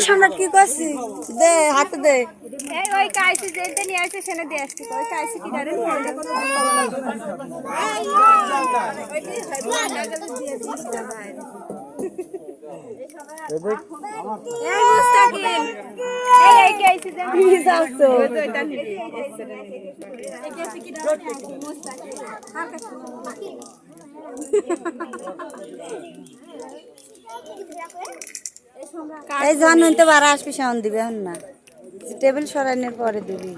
সম্রাট কি করছি দে হাতে দে ওই কাইছে যেটা নিয়ে আসে সেটা দিয়ে আসছি ওই কাইছে কি জানেন এই জানুন তো 12 আসবি সাউন্ড দিবে এখন না টেবিল সরানোর পরে দিবি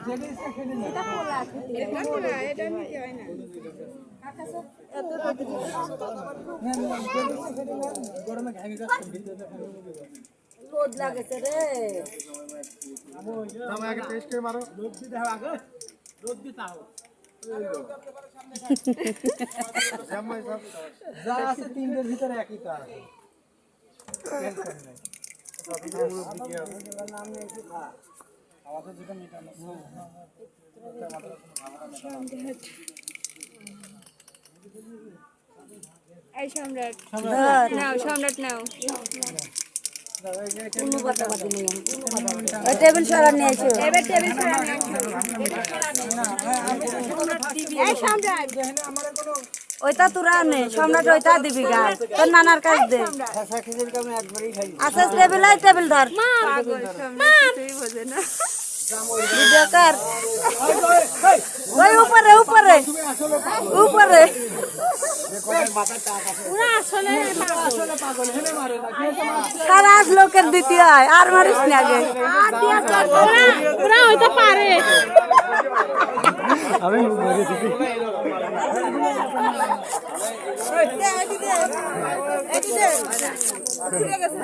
রোদ লাগেছে রে তুমি আগে টেস্ট করে মারো রোদ দিতে হবে আগে রোদ দিতে হবে জামাই সব যা আছে তিনটের ভিতরে একই তা আছে টেনশন নাই সবই মুরুদ দিতে হবে নাম নেই কি খা আমাদের যেটা মিটানো এই সম্রাট নাও সম্রাট নাও টেবিল সরান নিয়ে এসো এবার টেবিল সরান এই সম্রাট ওইটা তোরা নে সম্রাট ওইটা দিবি গা তোর নানার কাছ দে আচ্ছা টেবিল ধর পাগল সম্রাট তুই বোঝে না ভিডিও কর ওই উপরে তারা আজ লোকের দিতে হয় আর মারিস না আগে ওরা হয়তো পারে আমি মেরে দিছি ঠিক আছে